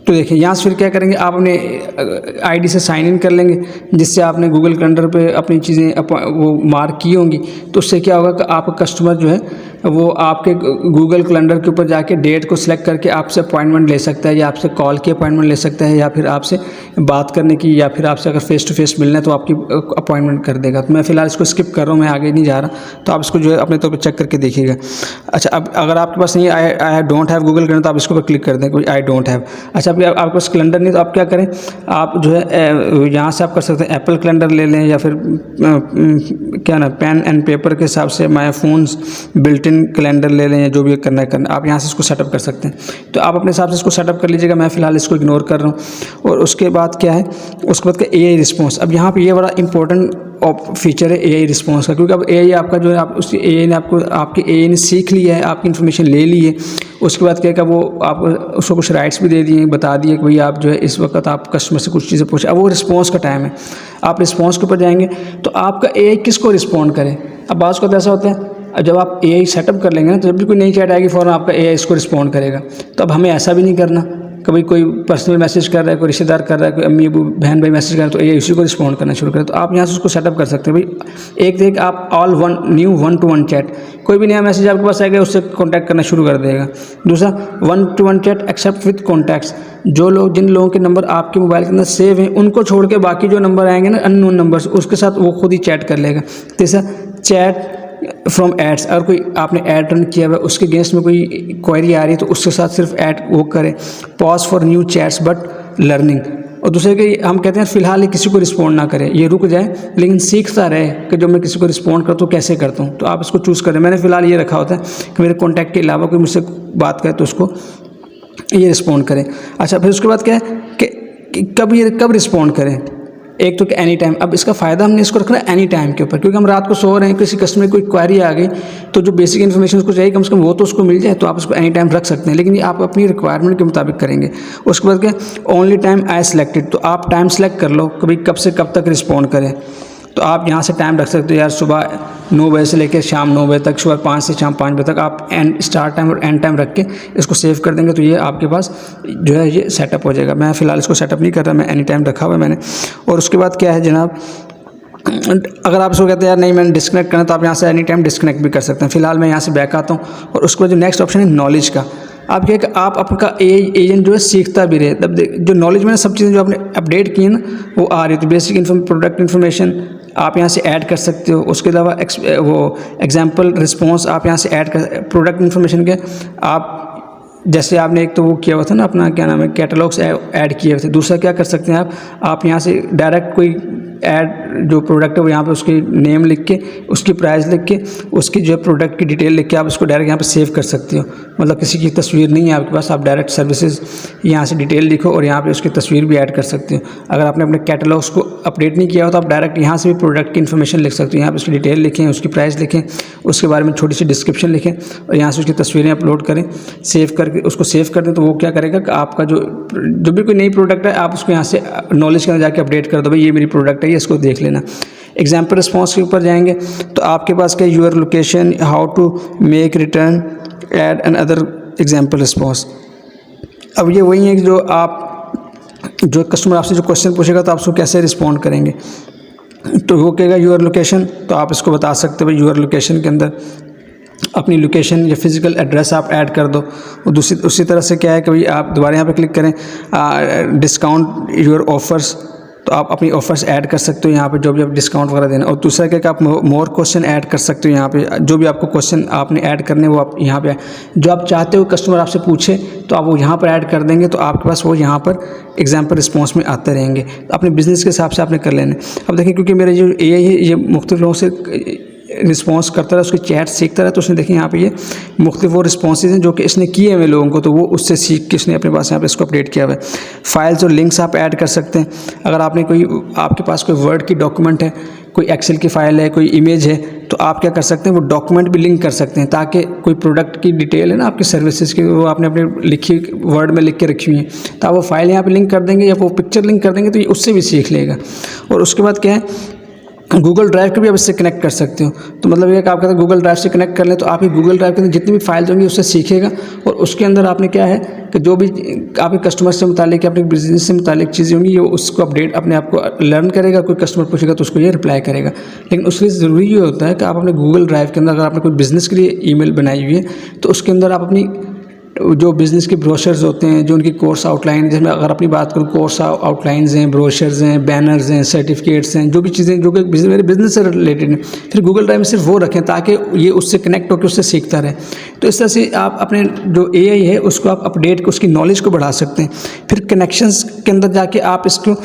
तो देखिए यहाँ से फिर क्या करेंगे, आप अपने आईडी से साइन इन कर लेंगे, जिससे आपने गूगल कैलेंडर पे अपनी चीज़ें वो मार्क की होंगी। तो उससे क्या होगा कि आपका कस्टमर जो है वो आपके गूगल कैलेंडर के ऊपर जाके डेट को सिलेक्ट करके आपसे अपॉइंटमेंट ले सकता है, या आपसे कॉल की अपॉइंटमेंट ले सकता है, या फिर आपसे बात करने की, या फिर आपसे अगर फेस टू फेस मिलना है तो आपकी अपॉइंटमेंट कर देगा। तो मैं फ़िलहाल इसको स्किप कर रहा हूँ, मैं आगे नहीं जा रहा, तो आप इसको जो है अपने तौर पर चेक करके देखिएगा। अच्छा, अब अगर आपके पास नहीं I don't have Google calendar तो आप इसके ऊपर क्लिक कर दें, कोई आई डोंट हैव। अच्छा, आपके पास कैलेंडर नहीं तो आप क्या करें, आप जो है यहाँ से आप कर सकते हैं एप्पल कैलेंडर ले लें, या फिर क्या ना पेन एंड पेपर के हिसाब से माई फोन्स बिल्ट इन कैलेंडर ले लें, या जो भी करना है आप यहाँ से इसको सेटअप कर सकते हैं। तो आप अपने हिसाब से इसको सेटअप कर लीजिएगा, मैं फ़िलहाल इसको इग्नोर कर रहा हूँ। और उसके बाद क्या है, उसके बाद का एआई रिस्पॉन्स। अब यहाँ पे ये बड़ा इंपॉर्टेंट फीचर है एआई रिस्पॉन्स का, क्योंकि अब एआई आपका जो है आप उसकी एआई ने आपके एआई ने सीख लिया है, आपकी इन्फॉर्मेशन ले ली है। उसके बाद क्या वो आप उसको कुछ राइट्स भी दे दिए, बता दिए कि भाई आप जो है इस वक्त आप कस्टमर से कुछ चीज़ें पूछे। अब वो रिस्पॉन्स का टाइम है, आप रिस्पॉन्स के ऊपर जाएंगे तो आपका एआई किसको रिस्पॉन्ड करे। अब बात को ऐसा होता है, जब आप एआई सेटअप कर लेंगे ना तो जब भी कोई नई चैट आएगी फ़ौरन आपका एआई इसको रिस्पॉन्ड करेगा। तो अब हमें ऐसा भी नहीं करना, कभी कोई पर्सनल मैसेज कर रहा है, कोई रिश्तेदार कर रहा है, कोई अम्मी बहन भाई मैसेज कर रहे हैं तो एआई उसी को रिस्पॉन्ड करना शुरू करें। तो आप यहाँ से उसको सेटअप कर सकते हैं। भाई एक आप all one new 1-to-1 chat, कोई भी नया मैसेज आपके पास आएगा उससे कॉन्टैक्ट करना शुरू कर देगा। दूसरा 1-to-1 chat accept with contacts, जिन लोगों के नंबर आपके मोबाइल के अंदर सेव हैं उनको छोड़ के बाकी जो नंबर आएंगे ना अननोन नंबर्स, उसके साथ वो खुद ही चैट कर लेगा। तीसरा चैट फ्रॉम एड्स, अगर कोई आपने ऐड रन किया हुआ उसके अगेंस्ट में कोई क्वेरी आ रही है तो उसके साथ सिर्फ ऐड वो करें। Pause for new chats but learning, और दूसरे के हम कहते हैं फिलहाल ये किसी को रिस्पॉन्ड ना करे, ये रुक जाए लेकिन सीखता रहे कि जब मैं किसी को रिस्पॉन्ड करता हूँ कैसे करता हूँ। तो आप इसको चूज़ करें। मैंने फ़िलहाल ये रखा होता है कि मेरे कॉन्टैक्ट के अलावा कोई मुझसे बात करे तो उसको ये रिस्पॉन्ड करें। अच्छा, फिर उसके बाद क्या है कि कब रिस्पॉन्ड करें। एक तो कि एनी टाइम, अब इसका फ़ायदा हमने इसको रखना है एनी टाइम के ऊपर, क्योंकि हम रात को सो रहे हैं, किसी कस्टमर की कोई क्वेरी आ गई तो जो बेसिक इन्फॉर्मेशन उसको चाहिए कम से कम वो तो उसको मिल जाए, तो आप उसको एनी टाइम रख सकते हैं, लेकिन ये आप अपनी रिक्वायरमेंट के मुताबिक करेंगे। उसके बाद क्या, ओनली टाइम आई सेलेक्टेड, तो आप टाइम सेलेक्ट कर लो कभी कब से कब तक रिस्पॉन्ड करें। तो आप यहाँ से टाइम रख सकते हो, यार सुबह 9 बजे से लेकर शाम 9 बजे तक, सुबह 5 से शाम 5 बजे तक। आप एंड स्टार्ट टाइम और एंड टाइम रख के इसको सेव कर देंगे तो ये आपके पास जो है ये सेटअप हो जाएगा। मैं फ़िलहाल इसको सेटअप नहीं कर रहा, मैं एनी टाइम रखा हुआ है मैंने। और उसके बाद क्या है जनाब, अगर आप इसको कहते हैं यार नहीं मैंने डिस्कनेक्ट करना तो आप यहाँ से एनी टाइम डिस्कनेक्ट भी कर सकते हैं। फिलहाल मैं यहाँ से बैक आता हूँ। और उसके बाद जो नेक्स्ट ऑप्शन है नॉलेज का, आप क्या कि आप आपका एजेंट जो है सीखता भी रहे। तब जो नॉलेज में सब चीज़ें जो आपने अपडेट की है ना वो आ रही है, तो बेसिक प्रोडक्ट इन्फॉर्मेशन आप यहाँ से ऐड कर सकते हो। उसके अलावा वो एग्जाम्पल रिस्पॉन्स आप यहाँ से ऐड कर, प्रोडक्ट इन्फॉर्मेशन के आप जैसे आपने एक तो वो किया हुआ था ना अपना क्या नाम है कैटलॉग्स ऐड किए हुए थे। दूसरा क्या कर सकते हैं आप यहाँ से डायरेक्ट कोई ऐड जो प्रोडक्ट है वो यहाँ पे उसकी नेम लिख के, उसकी प्राइस लिख के, उसकी जो है प्रोडक्ट की डिटेल लिख के आप उसको डायरेक्ट यहाँ पे सेव कर सकते हो। मतलब किसी की तस्वीर नहीं है आपके पास, आप डायरेक्ट सर्विसेज यहाँ से डिटेल लिखो और यहाँ पे उसकी तस्वीर भी ऐड कर सकते हो। अगर आपने अपने कैटलॉग्स को अपडेट नहीं किया हो तो आप डायरेक्ट यहाँ से भी प्रोडक्ट की इन्फॉर्मेशन लिख सकते हो। यहाँ पे उसकी डिटेल लिखें, उसकी प्राइस लिखें, उसके बारे में छोटी सी डिस्क्रिप्शन लिखें और यहाँ से उसकी तस्वीरें अपलोड करें। सेव करके उसको सेव कर दें तो वो क्या करेगा कि आपका जो भी कोई नई प्रोडक्ट है आप उसको यहाँ से नॉलेज के अंदर जाके अपडेट कर दो, भाई ये मेरी प्रोडक्ट है, ये इसको देख लेना। एग्जाम्पल रिस्पॉन्स के ऊपर जाएंगे तो आपके पास क्या your location, how to make return, add and other example response. अब ये वही है कि जो कस्टमर आपसे जो क्वेश्चन पूछेगा तो आप उसको कैसे रिस्पॉन्ड करेंगे। तो वो कहेगा यूर लोकेशन, तो आप इसको बता सकते हो भाई यूर लोकेशन के अंदर अपनी लोकेशन या फिजिकल एड्रेस आप ऐड कर दो। और उसी तरह से क्या है कि भाई आप दोबारा यहाँ पे क्लिक करें डिस्काउंट यूर ऑफर्स, तो आप अपनी ऑफर्स ऐड कर सकते हो यहाँ पे जो भी आप डिस्काउंट वगैरह देना। और दूसरा क्या कि आप मोर क्वेश्चन ऐड कर सकते हो यहाँ पे, जो भी आपको क्वेश्चन आपने ऐड करने वो आप यहाँ पे जो आप चाहते हो कस्टमर आपसे पूछे तो आप वो यहाँ पर ऐड कर देंगे तो आपके पास वो यहाँ पर एग्जाम्पल रिस्पॉन्स में आते रहेंगे। तो अपने बिजनेस के हिसाब से आपने कर लेना। अब देखिए क्योंकि मेरे जो AI है ये मुख्तलिफ लोगों से रिस्पॉन्स करता रहा, उसके चैट सीखता रहा, तो उसने देखिए यहाँ पे ये मुख्तलिफ वो रिस्पॉन्सेज हैं जो कि इसने किए हुए लोगों को, तो वो उससे सीख के इसने अपने पास यहाँ पे इसको अपडेट किया हुआ है। फाइल्स और लिंक्स आप ऐड कर सकते हैं। अगर आपके पास कोई वर्ड की डॉक्यूमेंट है, कोई एक्सेल की फ़ाइल है, कोई इमेज है, तो आप क्या कर सकते हैं वो डॉक्यूमेंट भी लिंक कर सकते हैं ताकि कोई प्रोडक्ट की डिटेल है ना आपकी सर्विसेज की वो आपने अपने लिखी वर्ड में लिख के रखी हुई है, तो आप वो फाइल यहाँ पे लिंक कर देंगे या वो पिक्चर लिंक कर देंगे तो ये उससे भी सीख लेगा। और उसके बाद क्या है गूगल ड्राइव को भी आप इससे कनेक्ट कर सकते हो। तो मतलब ये कि आप कहते हैं गूगल ड्राइव से कनेक्ट कर लें तो आप ही गूगल ड्राइव के अंदर जितनी भी फाइल्स होंगी उससे सीखेगा और उसके अंदर आपने क्या है कि जो भी आपके कस्टमर से मुतालिक अपने बिजनेस से मुतालिक चीज़ें होंगी ये उसको अपडेट अपने आप को लर्न करेगा। कोई कस्टमर पूछेगा तो उसको ये रिप्लाई करेगा। लेकिन उसके लिए ज़रूरी ये होता है कि आप अपने गूगल ड्राइव के अंदर अगर आपने कोई बिज़नेस के लिए ईमेल बनाई हुई है तो उसके अंदर आप अपनी जो बिज़नेस के ब्रोशर्स होते हैं, जो उनकी कोर्स आउटलाइन, जिसमें अगर अपनी बात करूँ कोर्स आउटलाइंस हैं, ब्रोशर्स हैं, बैनर्स हैं, सर्टिफिकेट्स हैं, जो भी चीज़ें जो कि मेरे बिज़नेस से रिलेटेड हैं, फिर गूगल ड्राइव में सिर्फ वो रखें ताकि ये उससे कनेक्ट होकर उससे सीखता रहे। तो इस तरह से आप अपने जो AI है उसको आप अपडेट उसकी नॉलेज को बढ़ा सकते हैं। फिर कनेक्शंस के अंदर जाके आप इसको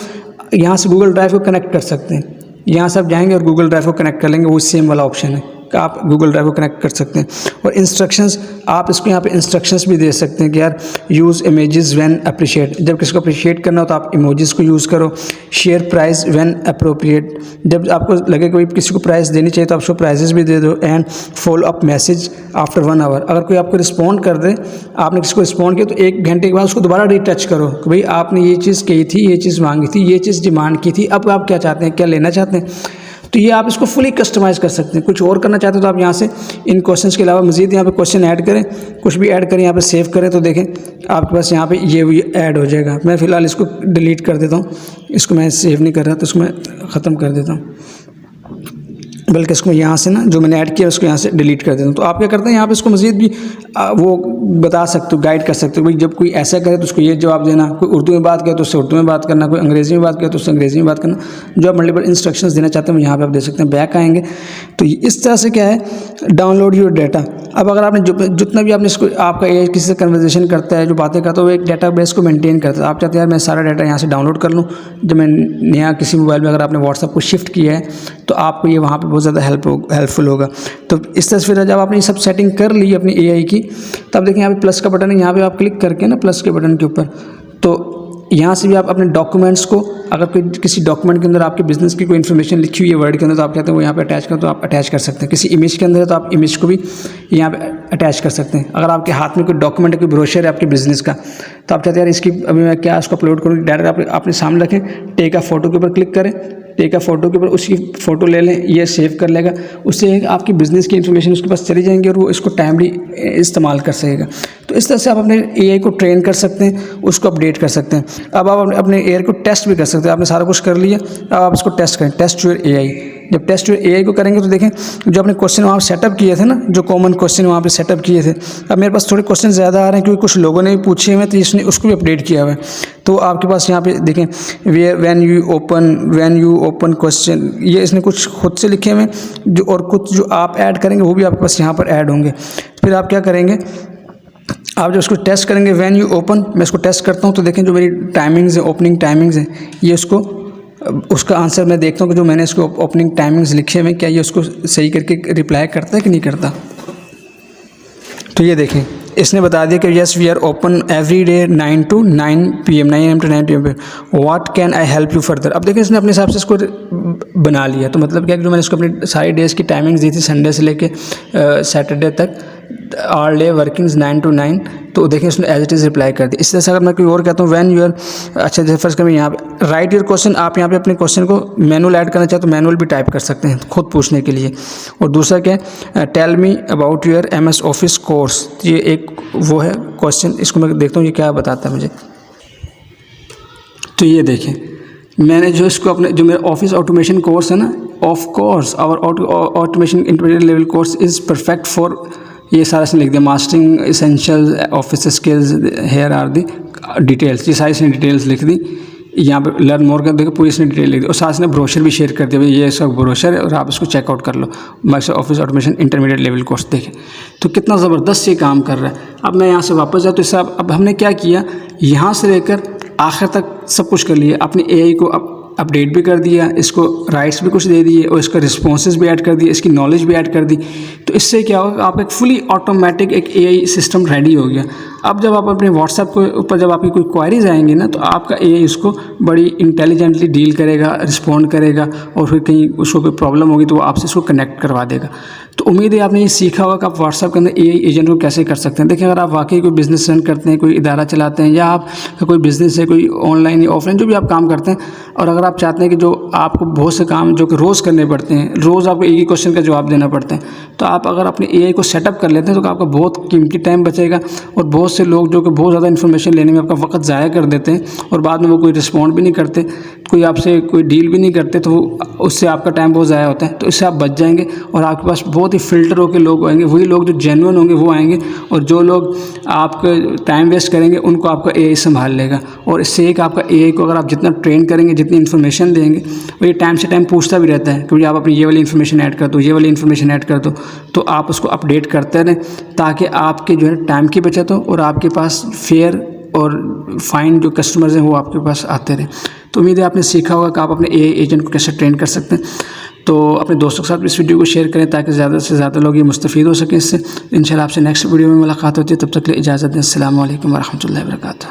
यहाँ से गूगल ड्राइव को कनेक्ट कर सकते हैं। यहाँ से आप जाएंगे और गूगल ड्राइव को कनेक्ट कर लेंगे, वो सेम वाला ऑप्शन है कि आप गूगल ड्राइव को कनेक्ट कर सकते हैं। और इंस्ट्रक्शंस आप इसको यहाँ पे इंस्ट्रक्शंस भी दे सकते हैं कि यार यूज़ इमेजेस व्हेन अप्रिशिएट, जब किसी को अप्रिशिएट करना हो तो आप इमोजीज़ को यूज़ करो। शेयर प्राइस व्हेन अप्रोप्रिएट, जब आपको लगे कोई किसी को प्राइस देनी चाहिए तो आप उसको प्राइजेस भी दे दो। And follow up message after 1 hour, अगर कोई आपको रिस्पॉन्ड कर दे, आपने किसी को रिस्पॉन्ड किया तो 1 घंटे के बाद उसको दोबारा रीटच करो कि भाई आपने ये चीज़ कही थी, ये चीज़ मांगी थी, ये चीज़ डिमांड की थी, अब आप क्या चाहते हैं, क्या लेना चाहते हैं। तो ये आप इसको फुली कस्टमाइज़ कर सकते हैं। कुछ और करना चाहते हो तो आप यहाँ से इन क्वेश्चंस के अलावा मज़ीद यहाँ पे क्वेश्चन ऐड करें, कुछ भी ऐड करें, यहाँ पे सेव करें तो देखें आपके पास यहाँ पे ये ऐड हो जाएगा। मैं फ़िलहाल इसको डिलीट कर देता हूँ, इसको मैं सेव नहीं कर रहा तो इसको मैं ख़त्म कर देता हूँ, बल्कि इसको यहाँ से ना जो मैंने ऐड किया उसको यहाँ से डिलीट कर देता हूँ। तो आप क्या करते हैं यहाँ पे इसको मज़ीद भी वो बता सकते हो, गाइड कर सकते हो। भाई जब कोई ऐसा करे तो उसको ये जवाब देना, कोई उर्दू में बात करे तो उससे उर्दू में बात करना, कोई अंग्रेज़ी में बात करे तो उससे अंग्रेज़ी में बात करना। जो आप मल्टीपल इंस्ट्रक्शंस देना चाहते हैं यहाँ पे आप दे सकते हैं। बैक आएंगे तो इस तरह से क्या है डाउनलोड योर डाटा। अब अगर आपने जितना भी आपने इसको आपका AI किसी से कन्वर्सेशन करता है, जो बातें करता है, वो एक डाटाबेस को मेंटेन करता है। आप चाहते हैं यार मैं सारा डाटा यहाँ से डाउनलोड कर लूँ, जब मैं नया किसी मोबाइल में अगर आपने व्हाट्सएप को शिफ्ट किया है तो आपको ये वहाँ पर बहुत ज़्यादा हेल्पफुल होगा। तो इस तस्वीर जब आपने ये सब सेटिंग कर ली अपनी AI की, तब देखिए यहाँ पे प्लस का बटन है, यहाँ पे आप क्लिक करके ना प्लस के बटन के ऊपर, तो यहाँ से भी आप अपने डॉक्यूमेंट्स को, अगर कोई किसी डॉक्यूमेंट के अंदर आपके बिजनेस की कोई इन्फॉर्मेशन लिखी हुई है वर्ड के अंदर तो आप कहते हैं वो यहाँ पे अटैच करें तो आप अटैच कर सकते हैं। किसी इमेज के अंदर है तो आप इमेज को भी यहाँ पे अटैच कर सकते हैं। अगर आपके हाथ में कोई डॉक्यूमेंट है, कोई ब्रोशर है आपके बिजनेस का, तो आप चाहते हैं यार इसकी अभी मैं क्या इसको अपलोड करूँ, डायरेक्ट आप अपने सामने रखें, टेक अ फोटो के ऊपर क्लिक करें, टेक अ फोटो के ऊपर उसकी फ़ोटो ले लें, ये सेव कर लेगा। उससे आपकी बिज़नेस की इन्फॉर्मेशन उसके पास चली जाएंगी और वो इसको टाइमली इस्तेमाल कर सकेगा। तो इस तरह से आप अपने AI को ट्रेन कर सकते हैं, उसको अपडेट कर सकते हैं। अब आप अपने AI को टेस्ट भी कर सकते हैं। आपने सारा कुछ कर लिया, अब आप इसको टेस्ट करें, टेस्ट योर AI। जब टेस्ट योर AI को करेंगे तो देखें जो अपने क्वेश्चन वहाँ सेटअप किए थे ना, जो कॉमन क्वेश्चन वहाँ पे सेटअप किए थे, अब मेरे पास थोड़े क्वेश्चन ज़्यादा आ रहे हैं क्योंकि कुछ लोगों ने भी पूछे हुए तो इसने उसको भी अपडेट किया हुआ है। तो आपके पास यहाँ पे देखें व्हेन यू ओपन क्वेश्चन, ये इसने कुछ खुद से लिखे हुए जो, और कुछ जो आप ऐड करेंगे वो भी आपके पास यहाँ पर ऐड होंगे। फिर आप क्या करेंगे, आप जो इसको टेस्ट करेंगे व्हेन यू ओपन, मैं इसको टेस्ट करता हूँ तो देखें जो मेरी टाइमिंग्स है, ओपनिंग टाइमिंग्स हैं, ये उसका आंसर मैं देखता हूँ कि जो मैंने इसको ओपनिंग टाइमिंग्स लिखे हुए क्या ये उसको सही करके रिप्लाई करता है कि नहीं करता। तो ये देखें इसने बता दिया कि yes we are open every day 9 to 9 PM, 9 AM to 9 PM पे। What can I help you further. अब देखें इसने अपने हिसाब से इसको बना लिया। तो मतलब क्या कि जो मैंने इसको अपनी सारी डेज़ की टाइमिंग्स दी थी संडे से लेके सैटरडे तक, ऑल डे वर्किंग्स 9 to 9, तो देखें उसने एज इट इज़ रिप्लाई कर दी। इस तरह से अगर मैं कोई और कहता हूँ व्हेन यूर, अच्छा जैसे फर्स्ट कभी यहाँ पे राइट योर क्वेश्चन, आप यहाँ पे अपने क्वेश्चन को मैनुअल ऐड करना चाहे तो मैनुअल भी टाइप कर सकते हैं खुद पूछने के लिए। और दूसरा क्या है, tell me about your MS office course, ये एक वो है क्वेश्चन, इसको मैं देखता हूँ ये क्या बताता है मुझे। तो ये देखें मैंने जो इसको अपने जो मेरा ऑफिस ऑटोमेशन कोर्स है ना, of course our automation intermediate level course is perfect for, ये सारा इसने लिख दिया mastering essential office skills, here are the details, ये सारी इसने डिटेल्स लिख दी। यहाँ पे लर्न मोर कर देखो पूरी इसने डिटेल लिख दी और साथ इसने ब्रोशर भी शेयर कर दिया, भाई ये सब ब्रोशर है और आप इसको चेकआउट कर लो, Microsoft office automation intermediate level course. देखें तो कितना ज़बरदस्त ये काम कर रहा है। अब मैं यहाँ से वापस जाऊँ तो इससे अब हमने क्या किया, यहाँ से लेकर आखिर तक सब कुछ कर लिया, अपनी AI को अपडेट भी कर दिया, इसको राइट्स भी कुछ दे दिए और इसका रिस्पॉन्सेज भी ऐड कर दिए, इसकी नॉलेज भी ऐड कर दी। तो इससे क्या होगा, आप एक फुली ऑटोमेटिक एक AI सिस्टम रेडी हो गया। अब जब आप अपने व्हाट्सएप के ऊपर जब आपकी कोई क्वारीज आएंगी ना, तो आपका AI उसको बड़ी इंटेलिजेंटली डील करेगा, रिस्पॉन्ड करेगा और फिर कहीं उसको कोई प्रॉब्लम होगी तो वो आपसे इसको कनेक्ट करवा देगा। तो उम्मीद है आपने ये सीखा होगा कि आप व्हाट्सएप के अंदर AI एजेंट को कैसे कर सकते हैं। देखिए अगर आप वाकई कोई बिज़नेस रन करते हैं, कोई इदारा चलाते हैं, या आप कोई बिज़नेस है, कोई ऑनलाइन या ऑफलाइन जो भी आप काम करते हैं, और अगर आप चाहते हैं कि जो आपको बहुत से काम जो कि रोज़ करने पड़ते हैं, रोज़ आपको एक ही क्वेश्चन का जवाब देना पड़ता है, तो आप अगर अपने AI को सेटअप कर लेते हैं तो आपका बहुत कीमती टाइम बचेगा। और बहुत से लोग जो कि बहुत ज़्यादा इन्फॉर्मेशन लेने में आपका वक्त ज़ाया कर देते हैं और बाद में वो कोई रिस्पॉन्ड भी नहीं करते, कोई आपसे कोई डील भी नहीं करते, तो उससे आपका टाइम बहुत ज़ाया होता है। तो इससे आप बच जाएंगे और आपके पास बहुत ही फ़िल्टर होकर लोग आएंगे, वही लोग जो जेन्युइन होंगे वो आएंगे, और जो लोग आपके टाइम वेस्ट करेंगे उनको आपका AI संभाल लेगा। और इससे एक आपका AI को अगर आप जितना ट्रेन करेंगे, जितनी इन्फॉर्मेशन देंगे, और ये टाइम से टाइम पूछता भी रहता है कि भाई आप अपनी ये वाली इन्फॉर्मेशन ऐड कर दो, ये वाली इन्फॉर्मेशन ऐड कर दो, तो आप उसको अपडेट करते रहें ताकि आपके जो है टाइम की बचत हो और आपके पास फेयर और फाइन जो कस्टमर्स हैं वो आपके पास आते रहें। तो उम्मीद है आपने सीखा होगा कि आप अपने AI एजेंट को कैसे ट्रेन कर सकते हैं। तो अपने दोस्तों के साथ इस वीडियो को शेयर करें ताकि ज़्यादा से ज़्यादा लोग ये मुस्तफ़ीद हो सकें इससे। इंशाल्लाह आपसे नेक्स्ट वीडियो में मुलाकात होती है, तब तक के लिए इजाज़त दें। अस्सलामु अलैकुम वरहमतुल्लाहि वबरकातुहू।